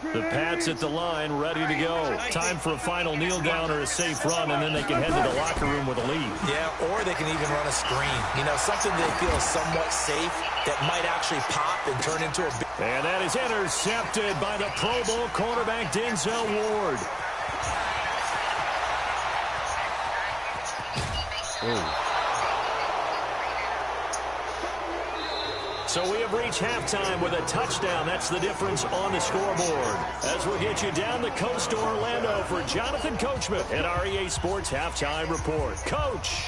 The Pats at the line, ready to go. Time for a final kneel down or a safe run, and then they can head to the locker room with a lead. Yeah, or they can even run a screen. You know, something they feel is somewhat safe that might actually pop and turn into a big... And that is intercepted by the Pro Bowl cornerback Denzel Ward. Ooh. So we have reached halftime with a touchdown. That's the difference on the scoreboard. As we'll get you down the coast to Orlando for Jonathan Coachman at our EA Sports Halftime Report. Coach.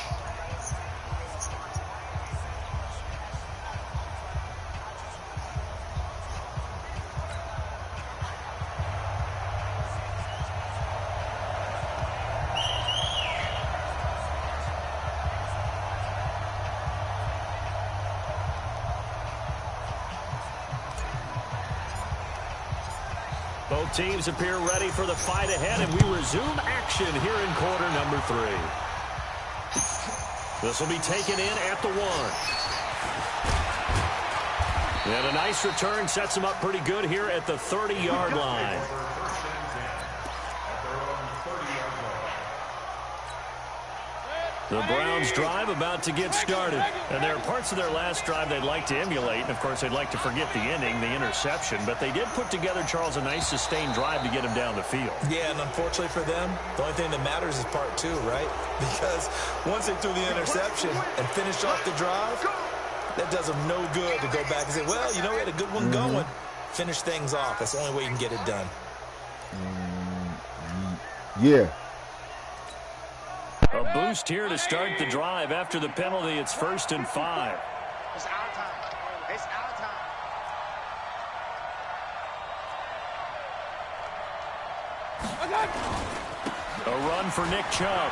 Both teams appear ready for the fight ahead, and we resume action here in quarter number 3. This will be taken in at the 1. And a nice return sets them up pretty good here at the 30-yard line. The Browns drive about to get started. And there are parts of their last drive they'd like to emulate. And, of course, they'd like to forget the ending, the interception. But they did put together, Charles, a nice sustained drive to get him down the field. Yeah, and unfortunately for them, the only thing that matters is part 2, right? Because once they threw the interception and finished off the drive, that does them no good to go back and say, well, you know, we had a good one going. Finish things off. That's the only way you can get it done. Yeah. A boost here to start the drive. After the penalty, it's 1st and 5. It's our time. It's our time. A run for Nick Chubb.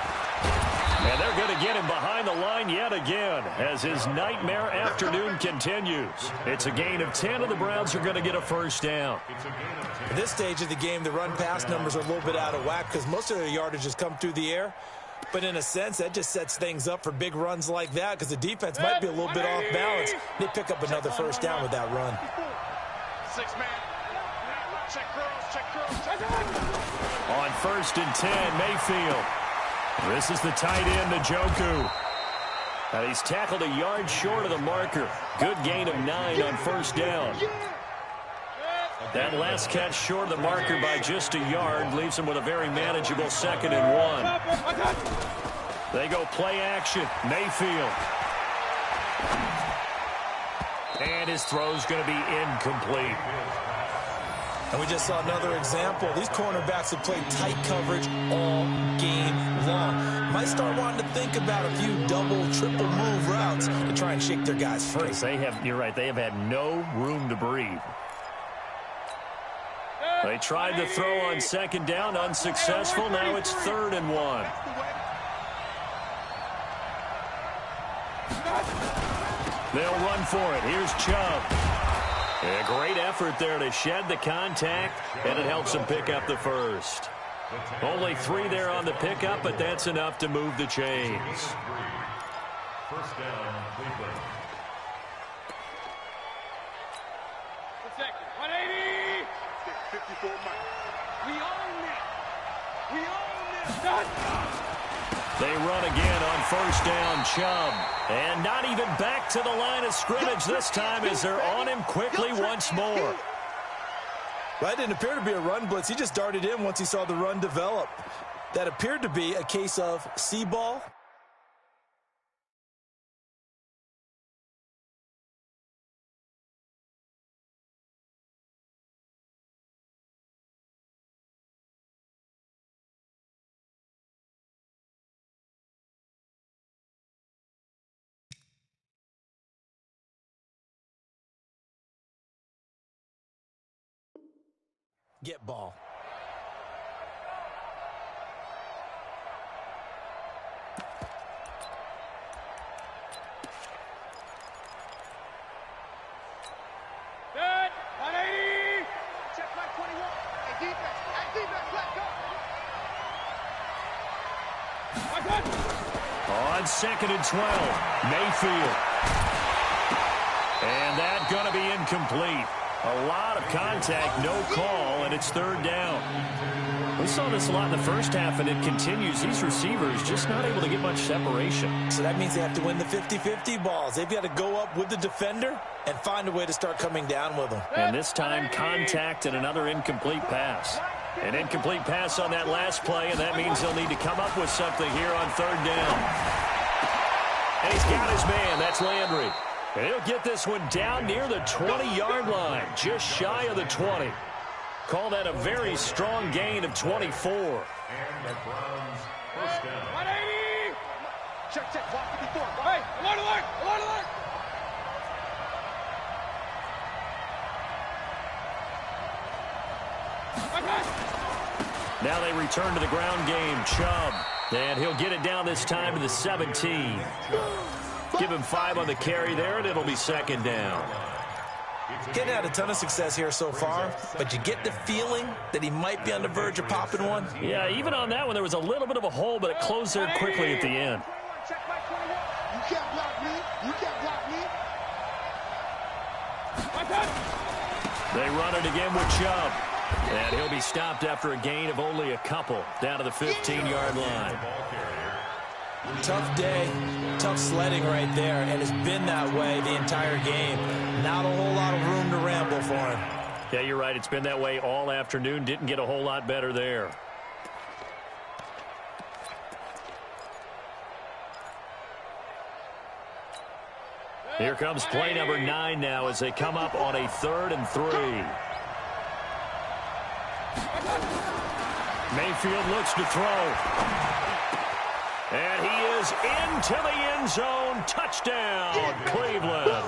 And they're going to get him behind the line yet again as his nightmare afternoon continues. It's a gain of 10, and the Browns are going to get a first down. At this stage of the game, the run-pass numbers are a little bit out of whack because most of their yardage has come through the air. But in a sense, that just sets things up for big runs like that because the defense might be a little bit off balance. They pick up another first down with that run. 6-man. Check cross, check cross. On 1st and 10, Mayfield. This is the tight end, Njoku. And he's tackled a yard short of the marker. Good gain of 9 on 1st down. That last catch short of the marker by just a yard leaves him with a very manageable 2nd and 1. They go play action. Mayfield. And his throw's going to be incomplete. And we just saw another example. These cornerbacks have played tight coverage all game long. Might start wanting to think about a few double, triple move routes to try and shake their guys free. You're right, they have had no room to breathe. They tried to throw on 2nd down, unsuccessful. Now it's 3rd and 1. They'll run for it. Here's Chubb. A great effort there to shed the contact, and it helps them pick up the first. Only 3 there on the pickup, but that's enough to move the chains. First down, Cleveland. 54 miles. We own it. We own this. They run again on 1st down, Chubb. And not even back to the line of scrimmage this time as they're on him quickly once more. That didn't appear to be a run blitz. He just darted in once he saw the run develop. That appeared to be a case of see ball. Get ball. Good. 180. Check my 21. Hey, defense. Hey, defense. Let go. On 2nd and 12, Mayfield. And that going to be incomplete. A lot of contact, no call, and it's third down. We saw this a lot in the first half, and it continues. These receivers just not able to get much separation. So that means they have to win the 50-50 balls. They've got to go up with the defender and find a way to start coming down with them. And this time, contact and another incomplete pass. An incomplete pass on that last play, and that means they'll need to come up with something here on third down. And he's got his man. That's Landry. And he'll get this one down near the 20-yard line, just shy of the 20. Call that a very strong gain of 24. And the Browns first down. 180! Check, block 54. Hey, alert! Now they return to the ground game. Chubb. And he'll get it down this time to the 17. Give him 5 on the carry there, and it'll be second down. Getting had a ton of success here so far, but you get the feeling that he might be on the verge of popping one. Yeah, even on that one, there was a little bit of a hole, but it closed there quickly at the end. You can't block me. They run it again with Chubb. And he'll be stopped after a gain of only a couple, down to the 15-yard line. Tough day, tough sledding right there, and it's been that way the entire game. Not a whole lot of room to ramble for him. Yeah, you're right. It's been that way all afternoon. Didn't get a whole lot better there. Here comes play number 9 now as they come up on a 3rd and 3. Mayfield looks to throw. And he is into the end zone. Touchdown, Cleveland.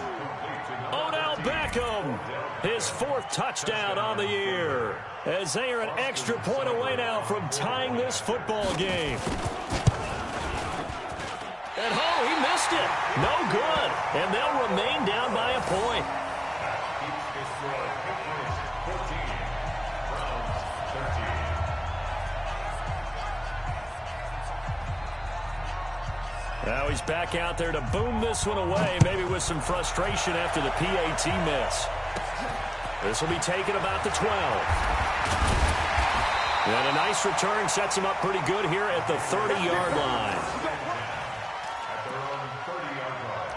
Odell Beckham, his 4th touchdown on the year, as they are an extra point away now from tying this football game. And he missed it. No good. And they'll remain down by a point. Now he's back out there to boom this one away, maybe with some frustration after the PAT miss. This will be taken about the 12. And a nice return sets him up pretty good here at the 30-yard line. At their own 30-yard line.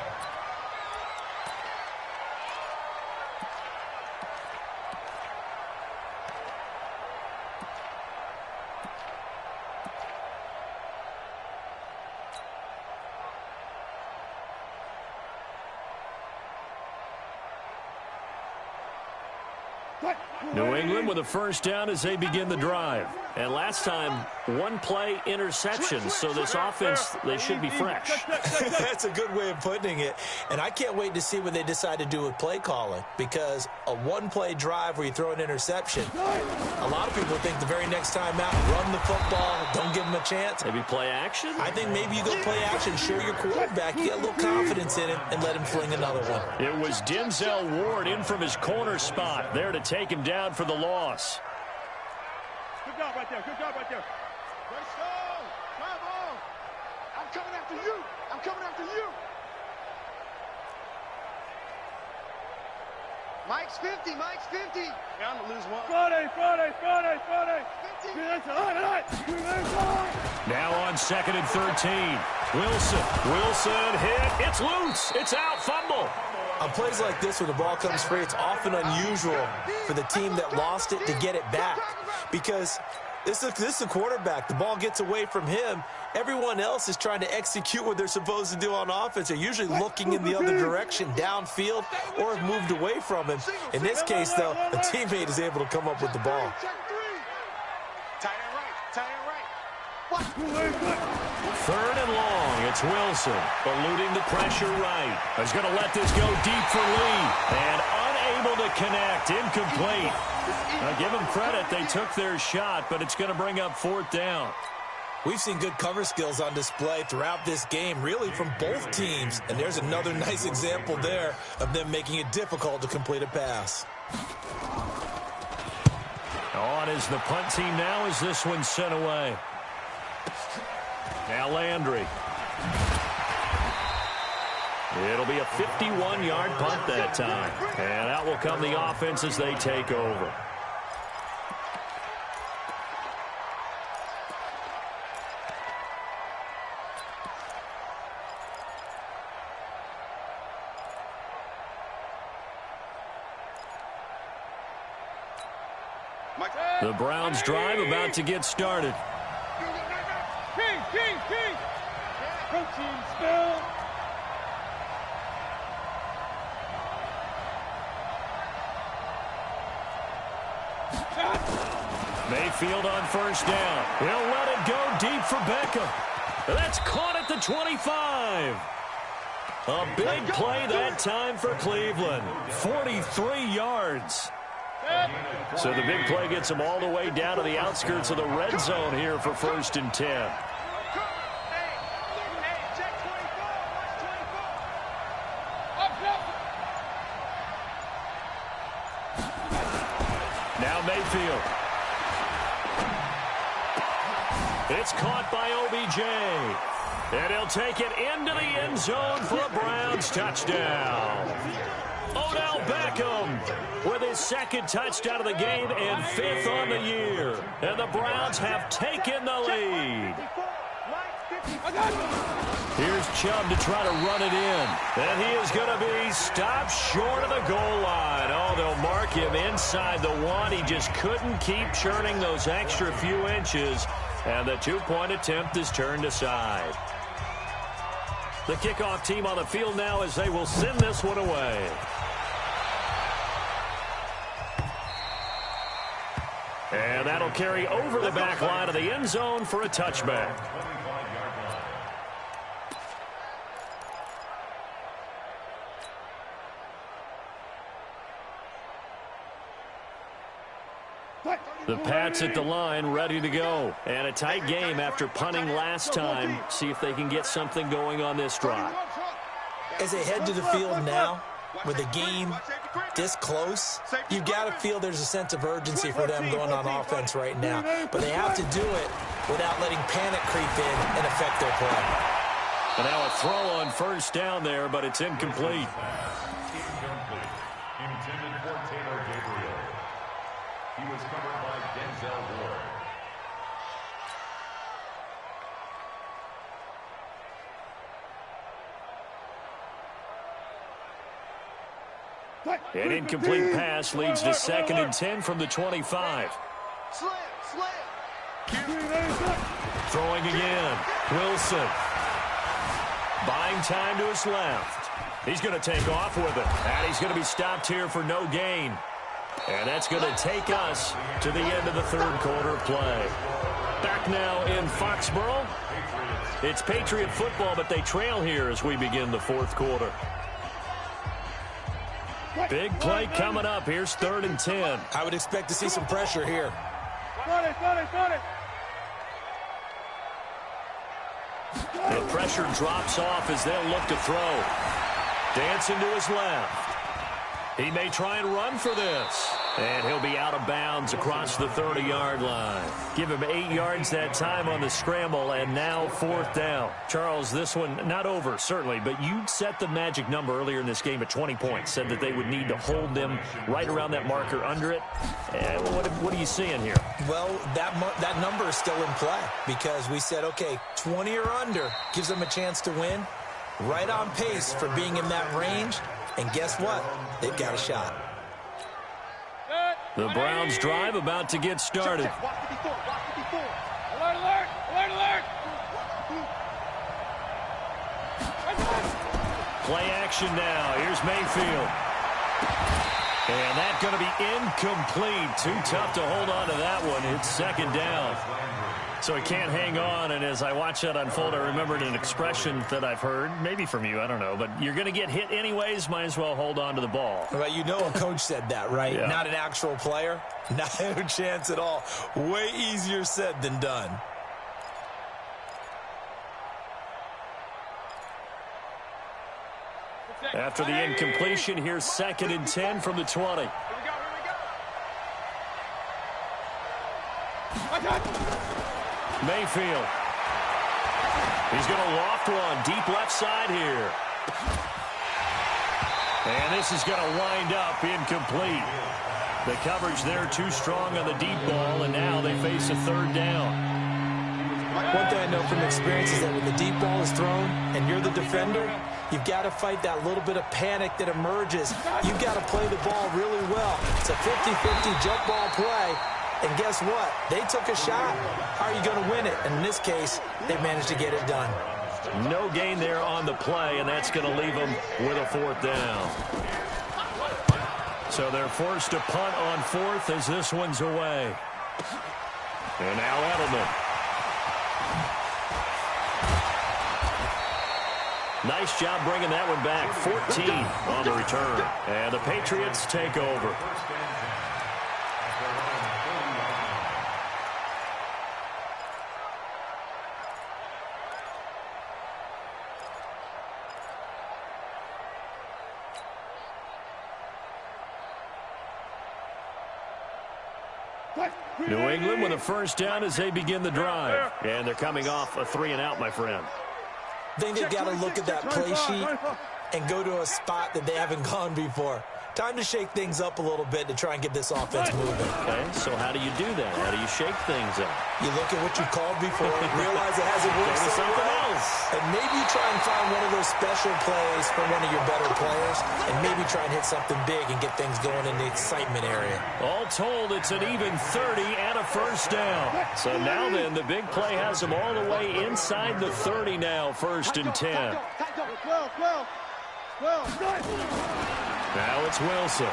New England with a first down as they begin the drive. And last time, 1-play interception. So this offense, they should be fresh. That's a good way of putting it. And I can't wait to see what they decide to do with play calling, because a 1-play drive where you throw an interception, a lot of people think the very next time out, run the football, don't give them a chance. Maybe play action? I think maybe you go play action, show your quarterback, you get a little confidence in him, and let him fling another one. It was Denzel Ward in from his corner spot there to take him down for the loss. Good job right there. Great stone. Bravo. I'm coming after you. Mike's 50. Yeah, I'm gonna lose one. Friday. 50. Now on 2nd and 13. Wilson hit. It's loose. It's out. Fumble. On plays like this, when the ball comes free, it's often unusual for the team that lost it to get it back, because this is a quarterback. The ball gets away from him. Everyone else is trying to execute what they're supposed to do on offense. They're usually looking in the other direction, downfield, or have moved away from him. In this case, though, a teammate is able to come up with the ball. Tight end right. 3rd and long. It's Wilson eluding the pressure right. He's going to let this go deep for Lee. And unable to connect. Incomplete. Now give them credit. They took their shot, but it's going to bring up 4th down. We've seen good cover skills on display throughout this game, really from both teams. And there's another nice example there of them making it difficult to complete a pass. On is the punt team now as this one's sent away. Now Landry. It'll be a 51-yard punt that time. And out will come the offense as they take over. The Browns drive about to get started. King. Protein spill. Mayfield on first down. He'll let it go deep for Beckham. That's caught at the 25. A big play that time for Cleveland. 43 yards. So the big play gets them all the way down to the outskirts of the red zone here for 1st and 10. Now Mayfield. It's caught by OBJ. And he'll take it into the end zone for a Browns touchdown. Odell Beckham with his 2nd touchdown of the game and 5th on the year. And the Browns have taken the lead. Here's Chubb to try to run it in. And he is going to be stopped short of the goal line. Oh, they'll mark him inside the 1. He just couldn't keep churning those extra few inches. And the 2-point attempt is turned aside. The kickoff team on the field now as they will send this one away. And that'll carry over the back line of the end zone for a touchback. The Pats at the line, ready to go. And a tight game after punting last time. See if they can get something going on this drive. As they head to the field now, with the game this close, you've got to feel there's a sense of urgency for them going on offense right now. But they have to do it without letting panic creep in and affect their play. And now a throw on first down there, but it's incomplete. Intended for Taylor Gabriel. He was covered by Denzel Ward. An incomplete pass leads to 2nd and 10 from the 25. Throwing again. Wilson. Buying time to his left. He's going to take off with it. And he's going to be stopped here for no gain. And that's going to take us to the end of the 3rd quarter play. Back now in Foxborough. It's Patriot football, but they trail here as we begin the 4th quarter. Big play coming up. Here's 3rd and 10. I would expect to see some pressure here. The pressure drops off as they'll look to throw. Dancing to his left. He may try and run for this. And he'll be out of bounds across the 30-yard line. Give him 8 yards that time on the scramble, and now 4th down. Charles, this one not over, certainly, but you set the magic number earlier in this game at 20 points. Said that they would need to hold them right around that marker under it. What are you seeing here? Well, that number is still in play because we said, okay, 20 or under gives them a chance to win. Right on pace for being in that range. And guess what? They've got a shot. The Browns drive about to get started. Alert! Play action now. Here's Mayfield. And that's going to be incomplete. Too tough to hold on to that one. It's 2nd down. So he can't hang on, and as I watch that unfold, I remembered an expression that I've heard, maybe from you, I don't know, but you're going to get hit anyways, might as well hold on to the ball. Well, you know a coach said that, right? Yeah. Not an actual player. Not a chance at all. Way easier said than done. After the incompletion, here's 2nd and 10 from the 20. Mayfield. He's going to loft one deep left side here. And this is going to wind up incomplete. The coverage there too strong on the deep ball, and now they face a third down. One thing I know from experience is that when the deep ball is thrown and you're the defender, you've got to fight that little bit of panic that emerges. You've got to play the ball really well. It's a 50-50 jump ball play. And guess what? They took a shot. How are you going to win it? And in this case, they managed to get it done. No gain there on the play, and that's going to leave them with a fourth down. So they're forced to punt on fourth as this one's away. And now Edelman. Nice job bringing that one back. 14 on the return. And the Patriots take over. New England with a first down as they begin the drive. And they're coming off a 3-and-out, my friend. I think they've got to look at that play sheet and go to a spot that they haven't gone before. Time to shake things up a little bit to try and get this offense moving. Okay, so how do you do that? How do you shake things up? You look at what you called before, realize it hasn't worked so something well, else. and maybe you try and find one of those special plays from one of your better players, and maybe try and hit something big and get things going in the excitement area. All told, it's an even 30 and a first down. So now then, the big play has them all the way inside the 30 now, 1st and 10. 12. Now it's Wilson.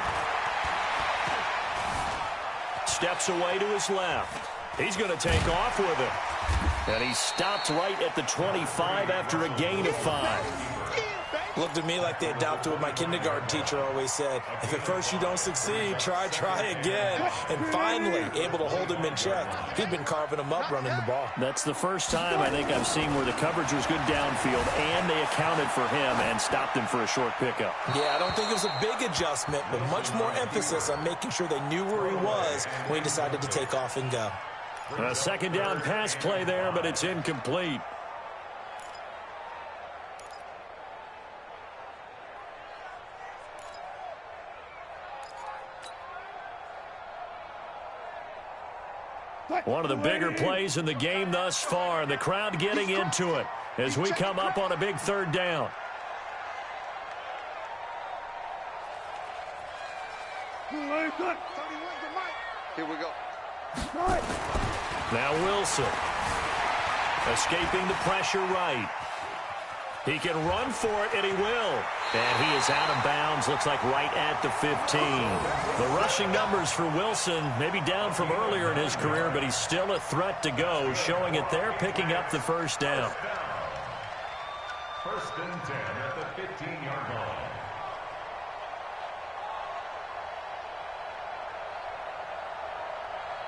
Steps away to his left. He's going to take off with it. And he stopped right at the 25 after a gain of 5. Looked to me like they adopted what my kindergarten teacher always said. If at first you don't succeed, try again. And finally, able to hold him in check. He'd been carving him up running the ball. That's the first time I think I've seen where the coverage was good downfield, and they accounted for him and stopped him for a short pickup. Yeah, I don't think it was a big adjustment, but much more emphasis on making sure they knew where he was when he decided to take off and go. A second down pass play there, but it's incomplete. One of the bigger plays in the game thus far. The crowd getting into it as we come up on a big third down. Here we go. Now Wilson. Escaping the pressure right. He can run for it, and he will. And he is out of bounds, looks like right at the 15. The rushing numbers for Wilson, maybe down from earlier in his career, but he's still a threat to go, showing it there, picking up the first down. 1st and 10 at the 15-yard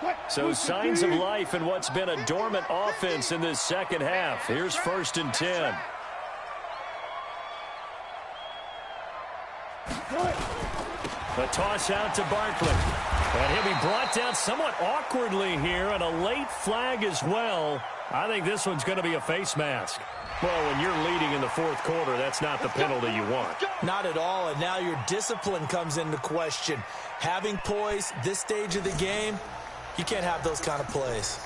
line. So signs of life in what's been a dormant offense in this second half. Here's 1st and 10. A toss out to Barkley. And he'll be brought down somewhat awkwardly here, and a late flag as well. I think this one's going to be a face mask. Well, when you're leading in the 4th quarter, that's not the penalty you want. Not at all, and now your discipline comes into question. Having poise this stage of the game, you can't have those kind of plays.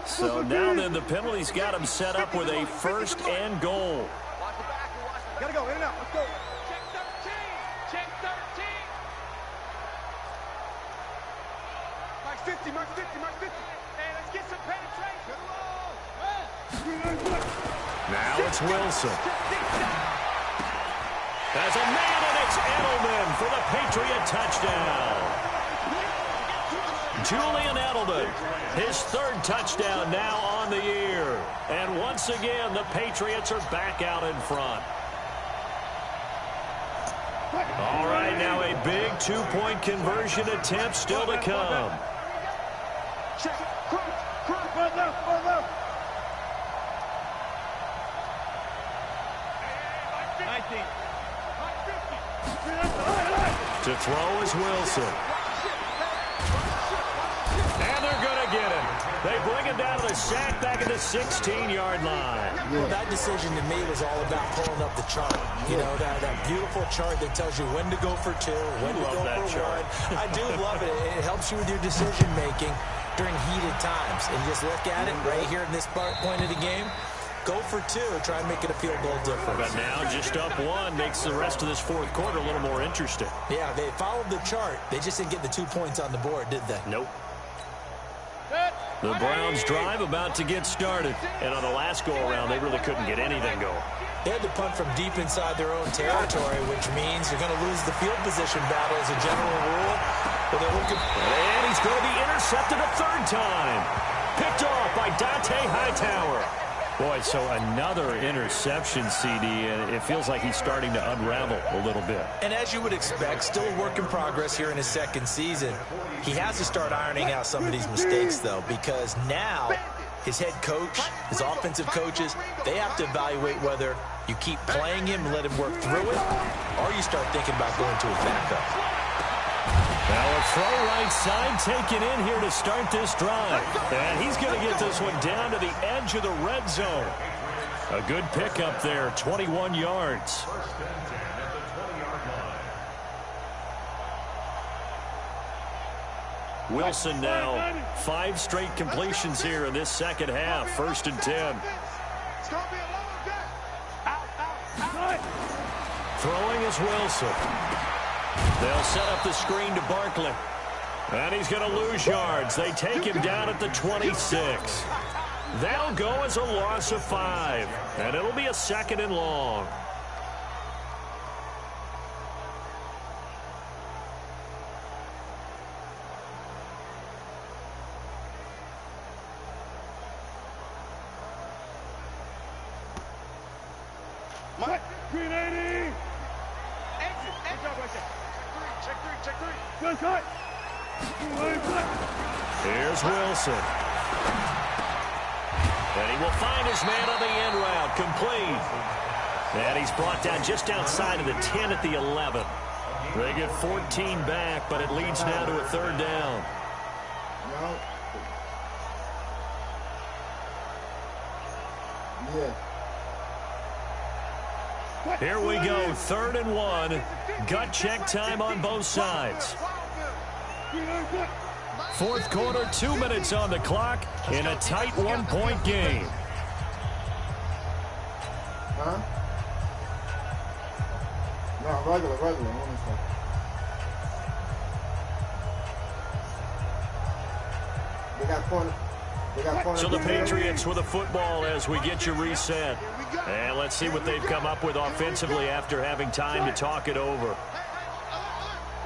So now then, the penalty's got him set up with a 1st and goal. Gotta go, in and out, let's go. Check 13. Mark 50, Mark 50, Mark 50. Hey, let's get some penetration. Now it's Wilson. There's a man, and it's Edelman for the Patriot touchdown. Julian Edelman, his 3rd touchdown now on the year. And once again, the Patriots are back out in front. All right, now a big 2-point conversion attempt still to come. Check, crunch, right left, right left. 19. To throw is Wilson. And they're going to get him. They bring him down to the sack back at the 16-yard line. Well, that decision to me was all about pulling up the chart. You know, that beautiful chart that tells you when to go for 2, when to go for 1. I do love it. It helps you with your decision-making during heated times. And just look at it right here in this point of the game. Go for 2. Try and make it a field goal difference. But now just up 1 makes the rest of this fourth quarter a little more interesting. Yeah, they followed the chart. They just didn't get the 2 points on the board, did they? Nope. The Browns drive about to get started. And on the last go-around, they really couldn't get anything going. They had to punt from deep inside their own territory, which means you're going to lose the field position battle as a general rule. But they're looking... And he's going to be intercepted a third time. Picked off by Dante Hightower. Boy, so another interception, CD, and it feels like he's starting to unravel a little bit. And as you would expect, still a work in progress here in his second season. He has to start ironing out some of these mistakes, though, because now his head coach, his offensive coaches, they have to evaluate whether you keep playing him and let him work through it, or you start thinking about going to his backup. Now a throw right side taken in here to start this drive. And he's going to get this one down to the edge of the red zone. A good pickup there, 21 yards. Wilson now, 5 straight completions here in this second half. 1st and 10. Throwing is Wilson. They'll set up the screen to Barkley. And he's going to lose yards. They take him down at the 26. They'll go as a loss of 5. And it'll be a 2nd and long. Mike, 380. Exit. Good job right there. Check 3. Good cut. Here's Wilson. And he will find his man on the end route. Complete. And he's brought down just outside of the 10 at the 11. They get 14 back, but it leads now to a 3rd down. Yeah. Here we go, 3rd and 1. Gut check time on both sides. 4th quarter, 2 minutes on the clock in a tight 1-point game. Huh? No, regular. They got corner. So the Patriots with a football as we get you reset. And let's see what they've come up with offensively after having time to talk it over.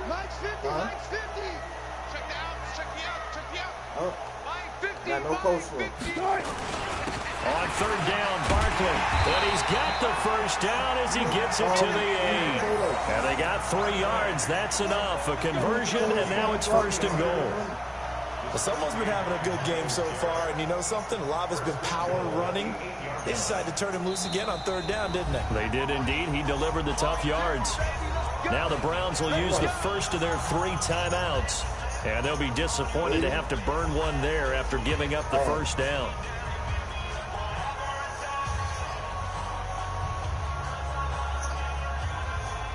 Mike's 50, Mike's 50. Check the out. Oh. Mike 50, Got no coach for him. On 3rd down, Barkley. And he's got the 1st down as he gets it to the 8. And they got 3 yards. That's enough. A conversion, and now it's 1st and goal. Well, someone's been having a good game so far, and you know something? A lot has been power running. They decided to turn him loose again on 3rd down, didn't they? They did indeed. He delivered the tough yards. Now the Browns will use the first of their 3 timeouts. And they'll be disappointed to have to burn one there after giving up the 1st down.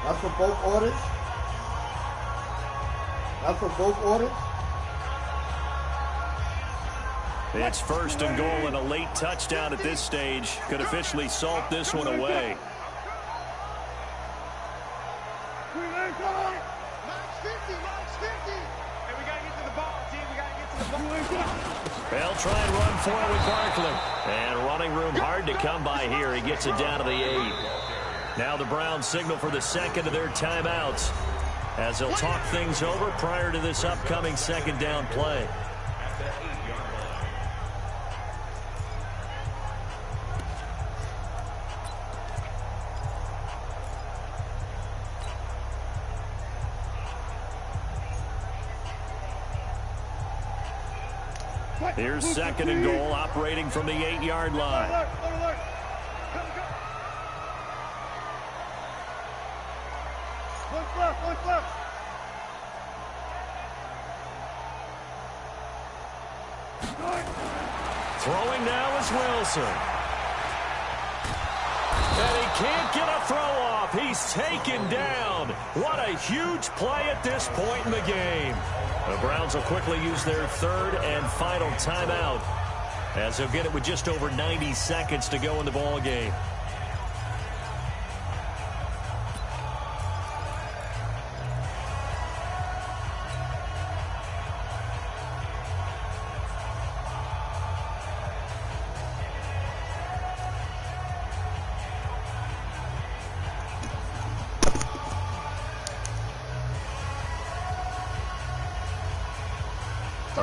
That's for both orders? That's for both orders? It's 1st and goal, and a late touchdown at this stage could officially salt this one away. They'll try and run for it with Barkley. And running room hard to come by here. He gets it down to the 8. Now the Browns signal for the 2nd of their timeouts as they'll talk things over prior to this upcoming 2nd down play. Here's 2nd and goal, operating from the 8-yard line. Look left. Throwing now is Wilson. And he can't get a throw off. He's taken down. What a huge play at this point in the game. The Browns will quickly use their third and final timeout, as they'll get it with just over 90 seconds to go in the ball game.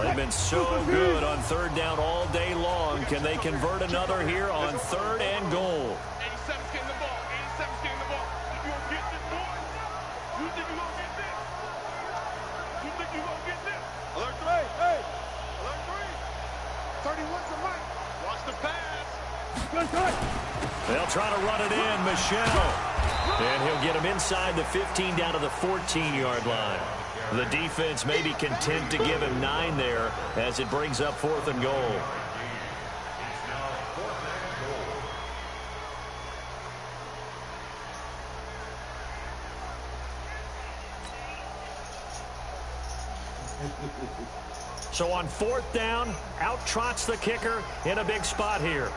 They've been so good on third down all day long. Can they convert another here on third and goal? 87's getting the ball. 87's getting the ball. You gonna get this, boy? You think you gonna get this? You think you gonna get this? Alert 3. Hey. Alert 3. 31's the mic. Watch the pass. Good cut. They'll try to run it in. Michelle. And he'll get him inside the 15 down to the 14-yard line. The defense may be content to give him 9 there as it brings up 4th and goal. So on 4th down, out trots the kicker in a big spot here.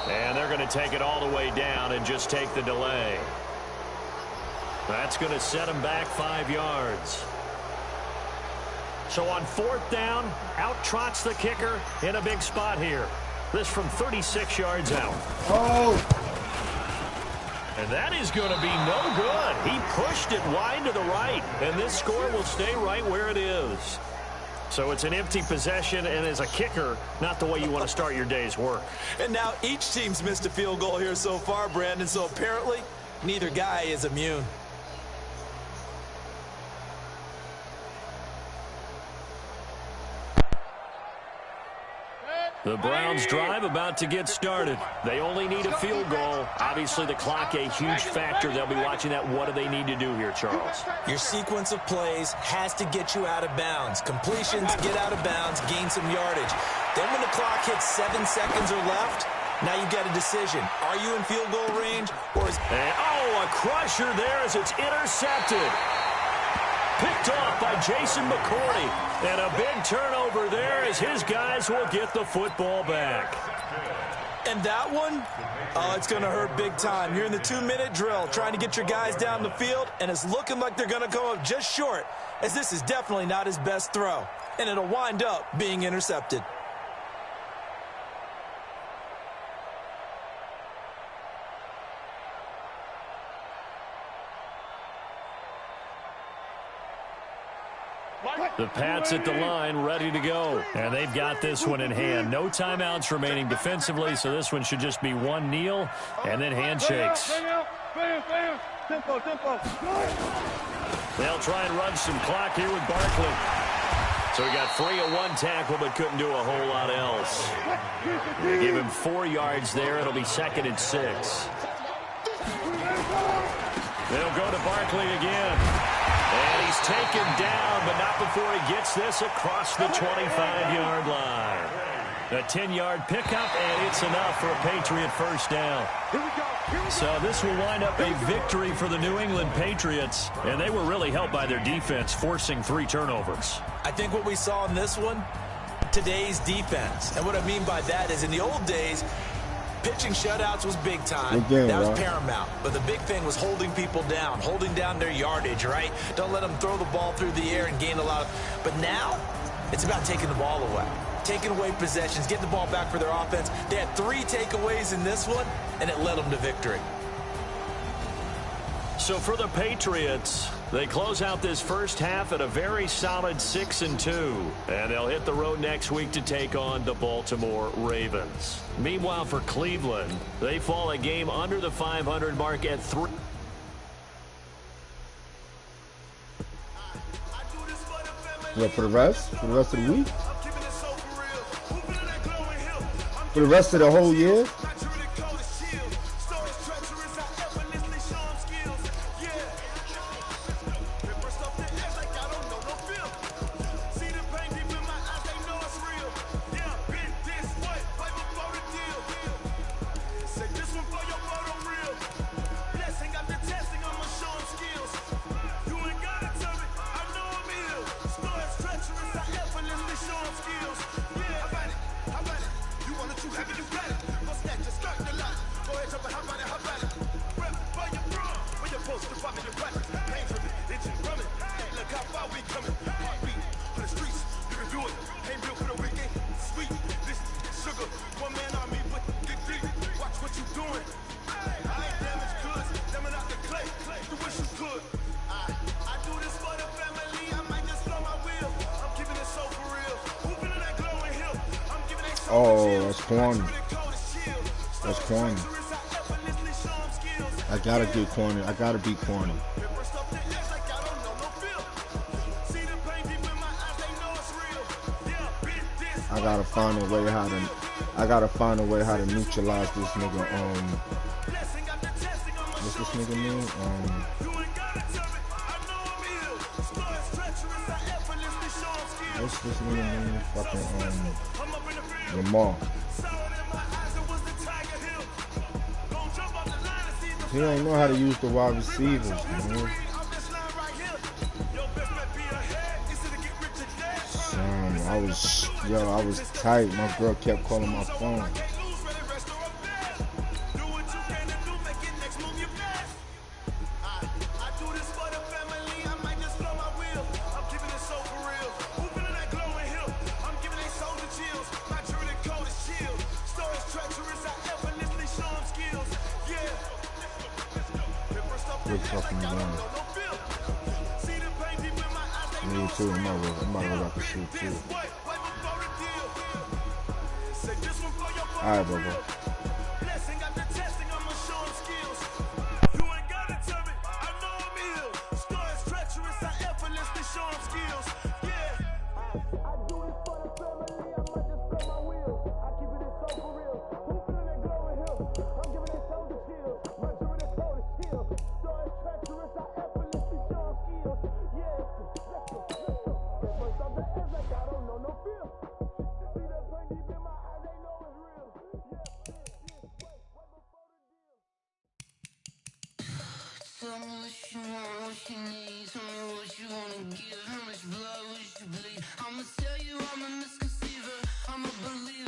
And they're going to take it all the way down and just take the delay. That's going to set them back 5 yards. So on 4th down, out trots the kicker in a big spot here. This from 36 yards out. Oh! And that is going to be no good. He pushed it wide to the right, and this score will stay right where it is. So it's an empty possession, and as a kicker, not the way you want to start your day's work. And now each team's missed a field goal here so far, Brandon, so apparently neither guy is immune. The Browns drive about to get started. They only need a field goal. Obviously, the clock a huge factor. They'll be watching that. What do they need to do here, Charles? Your sequence of plays has to get you out of bounds. Completions, get out of bounds, gain some yardage. Then when the clock hits 7 seconds or left, now you've got a decision. Are you in field goal range? Or is... a crusher there as it's intercepted. Picked off by Jason McCourty. And a big turnover there as his guys will get the football back. And that one, it's going to hurt big time. You're in the 2-minute drill trying to get your guys down the field, and it's looking like they're going to come up just short, as this is definitely not his best throw. And it'll wind up being intercepted. The Pats at the line, ready to go. And they've got this one in hand. No timeouts remaining defensively, so this one should just be one kneel and then handshakes. Tempo. They'll try and run some clock here with Barkley. So he got free of one tackle but couldn't do a whole lot else. They give him 4 yards there. It'll be 2nd and 6. They'll go to Barkley again. And he's taken down, but not before he gets this across the 25-yard line. A 10-yard pickup, and it's enough for a Patriot first down. So this will wind up a victory for the New England Patriots, and they were really helped by their defense, forcing 3 turnovers. I think what we saw in this one, today's defense. And what I mean by that is in the old days, pitching shutouts was big time. That was paramount. But the big thing was holding people down, holding down their yardage, right? Don't let them throw the ball through the air and gain a lot of... But now, it's about taking the ball away. Taking away possessions, getting the ball back for their offense. They had 3 takeaways in this one, and it led them to victory. So for the Patriots, they close out this first half at a very solid 6-2. And they'll hit the road next week to take on the Baltimore Ravens. Meanwhile, for Cleveland, they fall a game under the 500 mark at 3. What, for the rest? For the rest of the week? For the rest of the whole year? Oh, that's corny. That's corny. I gotta get corny. I gotta be corny. I gotta find a way how to. I gotta find a way how to neutralize this nigga. What's this nigga name? What's this nigga name? Fucking Lamar. He ain't know how to use the wide receivers, man. I was tight. My girl kept calling my phone. Good fucking game. Me too. I'm about to go back to shoot too. Alright, bro. Tell me what you want, what you need. Tell me what you wanna give. How much blood would you bleed? I'ma tell you I'm a misconceiver. I'm a believer.